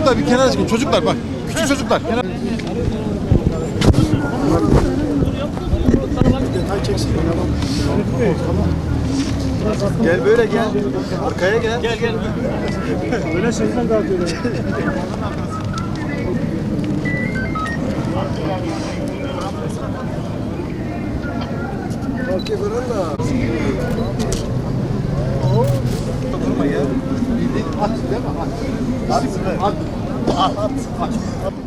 Çocuklar bir kenara çıkın. Çocuklar bak. Küçük çocuklar. Detay çeksin. Gel böyle gel. Arkaya gel. Gel. Böyle şeyler dağıtıyorlar. Okey buranın Durma ya. At değil mi? At.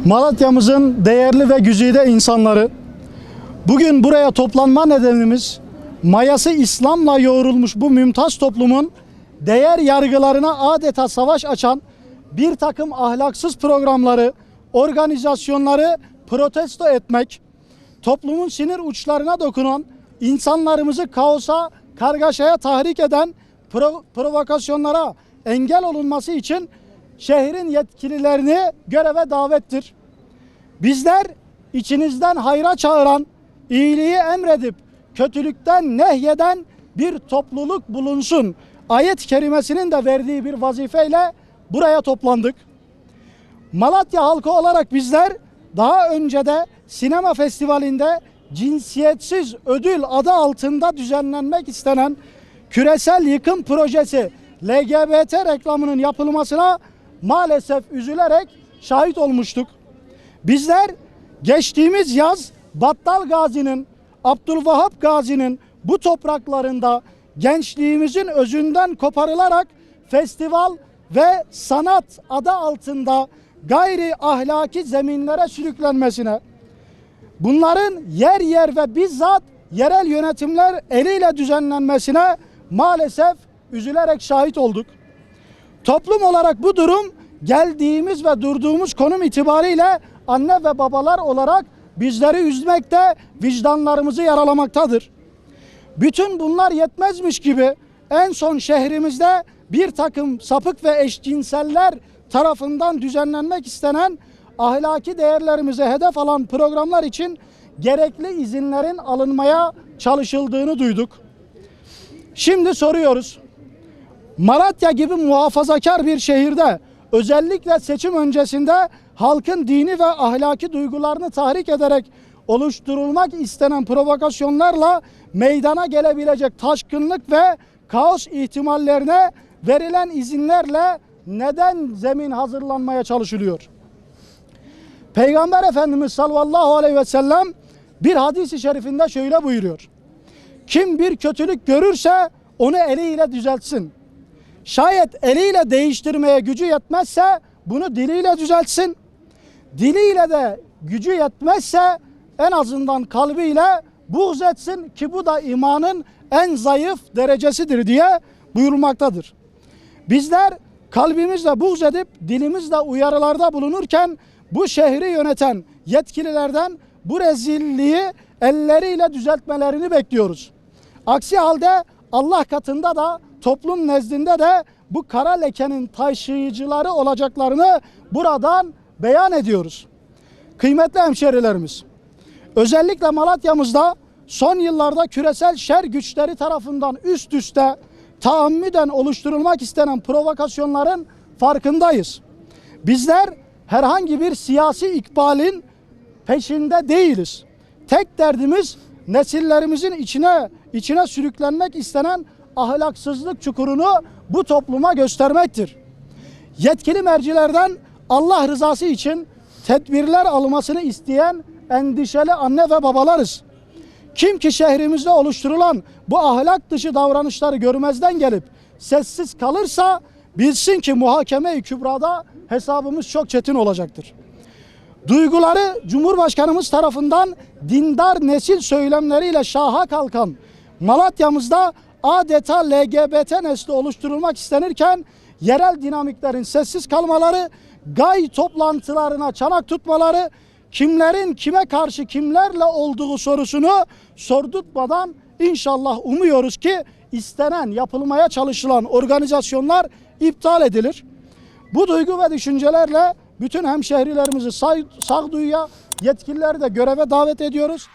Malatya'mızın değerli ve güzide insanları, bugün buraya toplanma nedenimiz, mayası İslam'la yoğrulmuş bu mümtaz toplumun değer yargılarına adeta savaş açan bir takım ahlaksız programları, organizasyonları protesto etmek, toplumun sinir uçlarına dokunan, insanlarımızı kaosa, kargaşaya tahrik eden provokasyonlara engel olunması için şehrin yetkililerini göreve davettir. Bizler içinizden hayra çağıran, iyiliği emredip kötülükten nehyeden bir topluluk bulunsun ayet-i kerimesinin de verdiği bir vazifeyle buraya toplandık. Malatya halkı olarak bizler daha önce de sinema festivalinde cinsiyetsiz ödül adı altında düzenlenmek istenen küresel yıkım projesi LGBT reklamının yapılmasına maalesef üzülerek şahit olmuştuk. Bizler geçtiğimiz yaz Battal Gazi'nin, Abdülvahap Gazi'nin bu topraklarında gençliğimizin özünden koparılarak festival ve sanat adı altında gayri ahlaki zeminlere sürüklenmesine, bunların yer yer ve bizzat yerel yönetimler eliyle düzenlenmesine maalesef üzülerek şahit olduk. Toplum olarak bu durum geldiğimiz ve durduğumuz konum itibariyle anne ve babalar olarak bizleri üzmekte, vicdanlarımızı yaralamaktadır. Bütün bunlar yetmezmiş gibi en son şehrimizde bir takım sapık ve eşcinseller tarafından düzenlenmek istenen ahlaki değerlerimize hedef alan programlar için gerekli izinlerin alınmaya çalışıldığını duyduk. Şimdi soruyoruz. Malatya gibi muhafazakar bir şehirde özellikle seçim öncesinde halkın dini ve ahlaki duygularını tahrik ederek oluşturulmak istenen provokasyonlarla meydana gelebilecek taşkınlık ve kaos ihtimallerine verilen izinlerle neden zemin hazırlanmaya çalışılıyor? Peygamber Efendimiz sallallahu aleyhi ve sellem bir hadis-i şerifinde şöyle buyuruyor. Kim bir kötülük görürse onu eliyle düzeltsin. Şayet eliyle değiştirmeye gücü yetmezse bunu diliyle düzeltsin. Diliyle de gücü yetmezse en azından kalbiyle buğz etsin ki bu da imanın en zayıf derecesidir diye buyurulmaktadır. Bizler kalbimizle buğz edip dilimizle uyarılarda bulunurken bu şehri yöneten yetkililerden bu rezilliği elleriyle düzeltmelerini bekliyoruz. Aksi halde Allah katında da toplum nezdinde de bu kara lekenin taşıyıcıları olacaklarını buradan beyan ediyoruz. Kıymetli hemşerilerimiz, özellikle Malatya'mızda son yıllarda küresel şer güçleri tarafından üst üste taammüden oluşturulmak istenen provokasyonların farkındayız. Bizler herhangi bir siyasi ikbalin peşinde değiliz. Tek derdimiz nesillerimizin içine sürüklenmek istenen ahlaksızlık çukurunu bu topluma göstermektir. Yetkili mercilerden Allah rızası için tedbirler alınmasını isteyen endişeli anne ve babalarız. Kim ki şehrimizde oluşturulan bu ahlak dışı davranışları görmezden gelip sessiz kalırsa bilsin ki muhakeme-i kübrada hesabımız çok çetin olacaktır. Duyguları Cumhurbaşkanımız tarafından dindar nesil söylemleriyle şaha kalkan Malatya'mızda adeta LGBT nesli oluşturulmak istenirken yerel dinamiklerin sessiz kalmaları, gay toplantılarına çanak tutmaları, kimlerin kime karşı kimlerle olduğu sorusunu sordurtmadan inşallah umuyoruz ki istenen, yapılmaya çalışılan organizasyonlar iptal edilir. Bu duygu ve düşüncelerle bütün hemşehrilerimizi sağduyuya, yetkilileri de göreve davet ediyoruz.